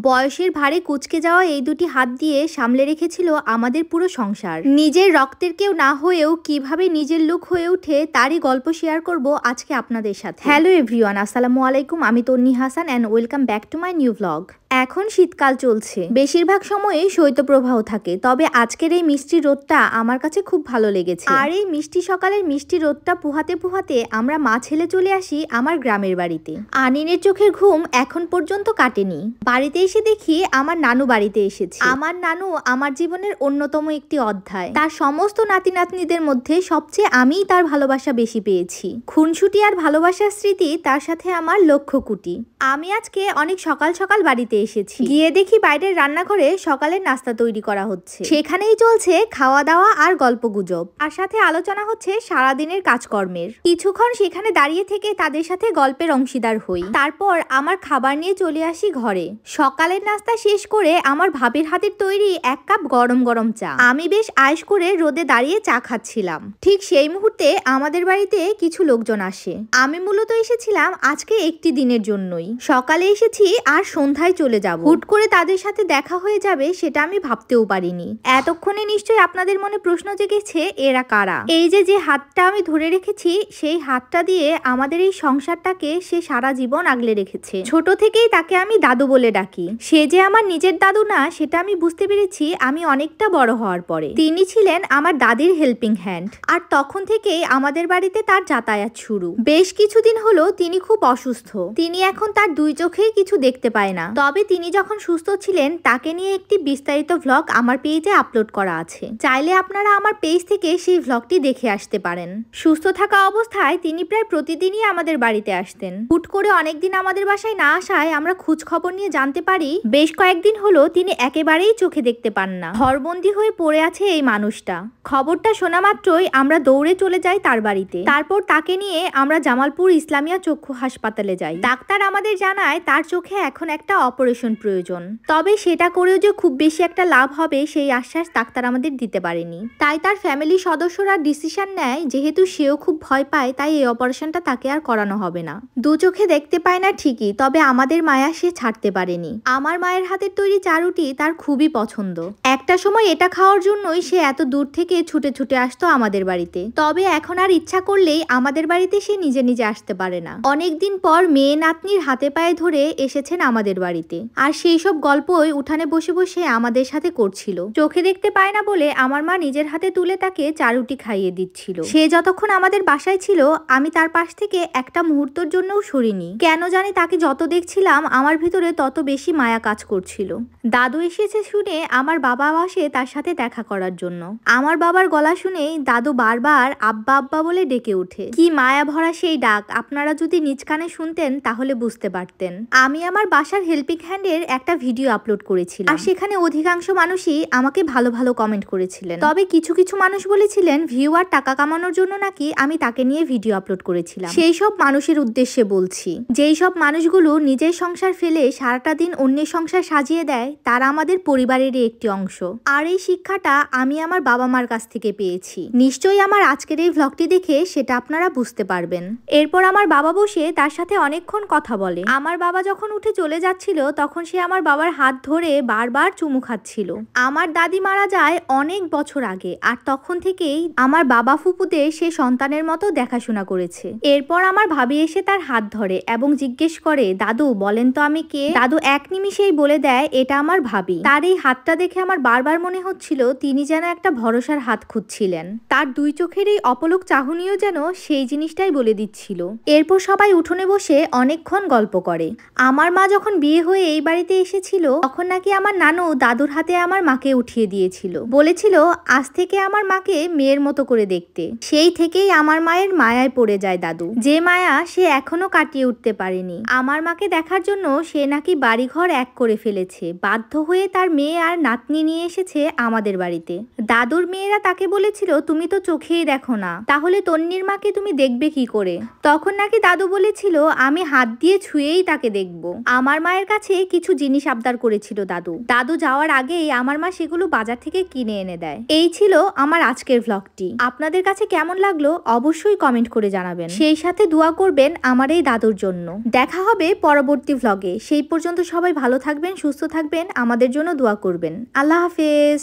বয়সের ভারে কুঁচকে যাওয়া এই দুটি হাত দিয়ে সামলে রেখেছিল আমাদের পুরো সংসার। নিজের রক্তের কেউ না হয়েও কিভাবে নিজের লুক হয়ে ওঠে তারই গল্প শেয়ার করব আজকে আপনাদের সাথে। হ্যালো এভরিওয়ান, আসসালামু আলাইকুম। আমি Tonni Hasan and welcome back to my new blog. এখন শীতকাল চলছে, বেশিরভাগ সময়ে শৈত্যপ্রবাহ থাকে, তবে আজকের এই মিষ্টি রোদটা আমার কাছে খুব ভালো লেগেছে। আর এই মিষ্টি সকালের মিষ্টি রোদটা পোহাতে পোহাতে আমরা মা ছেলে চলে আসি আমার গ্রামের বাড়িতে। আনিনের চোখের ঘুম এখন পর্যন্ত কাটেনি। বাড়িতে এসে দেখি আমার নানু বাড়িতে এসেছে। আমার নানু আমার জীবনের অন্যতম একটি অধ্যায়। তার সমস্ত নাতি নাতনিদের মধ্যে সবচেয়ে আমিই তার ভালোবাসা বেশি পেয়েছি। খুনসুটি আর ভালোবাসার স্মৃতি তার সাথে আমার লক্ষ কোটি। আমি আজকে অনেক সকাল সকাল বাড়িতে এসেছি। গিয়ে দেখি বাইরের রান্নাঘরে সকালের নাস্তা তৈরি করা হচ্ছে। সেখানেই চলছে খাওয়া দাওয়া আর গল্পগুজব, আর সাথে আলোচনা হচ্ছে সারাদিনের কাজকর্মের। কিছুক্ষণ সেখানে দাঁড়িয়ে থেকে তাদের সাথে গল্পের অংশীদার হই। তারপর আমার খাবার নিয়ে চলে আসি ঘরে। সকালের নাস্তা শেষ করে আমার ভাবির হাতের তৈরি এক কাপ গরম গরম চা আমি বেশ আয়েশ করে রোদে দাঁড়িয়ে চা খাচ্ছিলাম। ঠিক সেই মুহূর্তে আমাদের বাড়িতে কিছু লোকজন আসে। আমি মূলত এসেছিলাম আজকে একটি দিনের জন্যই। সকালে এসেছি আর সন্ধ্যায় চলে যাব। হুট করে তাদের সাথে দেখা হয়ে যাবে সেটা আমি ভাবতেও পারিনি। এতক্ষণে নিশ্চয়ই আপনাদের মনে প্রশ্ন জেগেছে এরা কারা। এই যে হাতটা আমি ধরে রেখেছি, সেই হাতটা দিয়ে আমাদের এই সংসারটাকে সে সারা জীবন আগলে রেখেছে। ছোট থেকেই তাকে আমি দাদু বলে ডাকি। সে যে আমার নিজের দাদু না সেটা আমি বুঝতে পেরেছি আমি অনেকটা বড় হওয়ার পরে। তিনি ছিলেন আমার দাদির হেল্পিং হ্যান্ড, আর তখন থেকেই আমাদের বাড়িতে তার যাতায়াত শুরু। বেশ কিছুদিন হলো তিনি খুব অসুস্থ। তিনি এখন তার দুই চোখেই কিছু দেখতে পায় না। তবে তিনি যখন সুস্থ ছিলেন তাকে নিয়ে একটি বিস্তারিত ভ্লগ আমার পেজে আপলোড করা আছে। চাইলে আপনারা আমার পেজ থেকে সেই ভ্লগটি দেখে আসতে পারেন। সুস্থ থাকা অবস্থায় তিনি প্রায় প্রতিদিনই আমাদের বাড়িতে আসতেন। হুট করে অনেকদিন আমাদের বাসায় না আসায় আমরা খোঁজ খবর নিয়ে জানতে পারি বেশ কয়েকদিন হলো তিনি একেবারেই চোখে দেখতে পান না। ঘরবন্দি হয়ে পড়ে আছে এই মানুষটা। খবরটা শোনা মাত্রই আমরা দৌড়ে চলে যাই তার বাড়িতে। তারপর তাকে নিয়ে আমরা জামালপুর ইসলামিয়া চক্ষু হাসপাতালে যাই। ডাক্তার আমাদের জানায় তার চোখে এখন একটা অপারেশন প্রয়োজন। তবে সেটা করেও যে খুব বেশি একটা লাভ হবে সেই আশ্বাস ডাক্তার আমাদের দিতে পারেনি। তাই তার ফ্যামিলি সদস্যরা ডিসিশন নেয় যেহেতু সেও খুব ভয় পায় তাই এই অপারেশনটা তাকে আর করানো হবে না। দু চোখে দেখতে পায় না ঠিকই, তবে আমাদের মায়া সে ছাড়তে পারেনি। আমার মায়ের হাতের তৈরি চারুটি তার খুবই পছন্দ। একটা সময় এটা খাওয়ার জন্যই সে এত দূর থেকে ছুটে ছুটে আসতো আমাদের বাড়িতে। তবে এখন আর ইচ্ছা করলেই আমাদের বাড়িতে সে নিজে নিজে আসতে পারে না। অনেকদিন পর মেয়ে নাতনির হাতে পায়ে ধরে এসেছেন আমাদের বাড়িতে, আর সেই সব গল্পই উঠানে বসে বসে আমাদের সাথে করছিল। চোখে দেখতে পায় না বলে আমার মা নিজের হাতে তুলে তাকে চারুটি খাইয়ে দিচ্ছিল। সে যতক্ষণ আমাদের বাসায় ছিল আমি তার পাশ থেকে একটা মুহূর্তের জন্যও সরিনি। কেন জানি তাকে যত দেখছিলাম আমার ভিতরে তত বেশি মায়া কাজ করছিল। দাদু এসেছে শুনে আমার বাবা আসে তার সাথে দেখা করার জন্য। আমার বাবার গলা শুনেই দাদু বারবার আব্বা আব্বা বলে ডেকে ওঠে। কি মায়া ভরা সেই ডাক, আপনারা যদি নিজ কানে শুনতেন তাহলে বুঝতে পারতেন। আমি আমার বাসার হেল্পিং হ্যান্ডের একটা ভিডিও আপলোড করেছিলাম, আর সেখানে অধিকাংশ মানুষই আমাকে ভালো ভালো কমেন্ট করেছিলেন। তবে কিছু কিছু মানুষ বলেছিলেন ভিউ আর টাকা কামানোর জন্য নাকি আমি তাকে নিয়ে ভিডিও আপলোড করেছিলাম। সেই সব মানুষের উদ্দেশ্যে বলছি, যেই সব মানুষগুলো নিজের সংসার ফেলে সারাটা দিন অন্যের সংসার সাজিয়ে দেয় তারা আমাদের পরিবারেরই একটি অংশ। আর এই শিক্ষাটা আমি আমার বাবা মার কাছ থেকে পেয়েছি। নিশ্চয়ই আমার আজকের এই ভ্লগটি দেখে সেটা আপনারা বুঝতে পারবেন। এরপর আমার বাবা বসে তার সাথে অনেকক্ষণ কথা বলে। আমার বাবা যখন উঠে চলে যাচ্ছিল তখন সে আমার বাবার হাত ধরে বারবার চুমু খাচ্ছিল। আমার দাদি মারা যায় অনেক বছর আগে, আর তখন থেকেই আমার বাবা ফুপুদের সে সন্তানের মতো দেখাশোনা করেছে। এরপর আমার ভাবি এসে তার হাত ধরে এবং জিজ্ঞেস করে দাদু বলেন তো আমি কে। দাদু এক নিমিষেই বলে দেয় এটা আমার ভাবি। তার এই হাতটা দেখে আমার বারবার মনে হচ্ছিল তিনি যেন একটা ভরসার হাত খুঁজছিলেন। তার দুই চোখের এই অপলক চাহনিও যেন সেই জিনিসটাই বলে দিচ্ছিল। এরপর সবাই উঠোনে বসে অনেকক্ষণ গল্প করে। আমার মা যখন বিয়ে হয়ে এই বাড়িতে এসেছিল তখন নাকি আমার নানু দাদুর হাতে আমার মাকে উঠিয়ে দিয়েছিল। বলেছিল আজ থেকে আমার মাকে মেয়ের মতো করে দেখতে। সেই থেকেই আমার মায়ের মায়ায় পড়ে যায় দাদু, যে মায়া সে এখনো কাটিয়ে উঠতে পারেনি। আমার মাকে দেখার জন্য সে নাকি বাড়িঘর এক করে ফেলেছে। বাধ্য হয়ে তার মেয়ে আর নাতনি নিয়ে এসেছে আমাদের বাড়িতে। দাদুর মেয়েরা তাকে বলেছিল তুমি তো চোখেই দেখো না, তাহলে তন্নির মাকে তুমি দেখবে কি করে। তখন নাকি দাদু বলেছিল আমি হাত দিয়ে ছুঁয়েই তাকে দেখব। আমার মায়ের কাছে থেকে কিছু জিনিস আবদার করেছিল দাদু যাওয়ার আগেই আমার মা সেগুলো বাজার থেকে কিনে এনে দেয়। এই ছিল আমার আজকের ভ্লগটি। আপনাদের কাছে কেমন লাগলো অবশ্যই কমেন্ট করে জানাবেন, সেই সাথে দোয়া করবেন আমার এই দাদুর জন্য। দেখা হবে পরবর্তী ভ্লগে, সেই পর্যন্ত সবাই ভালো থাকবেন, সুস্থ থাকবেন, আমাদের জন্য দোয়া করবেন। আল্লাহ হাফেজ।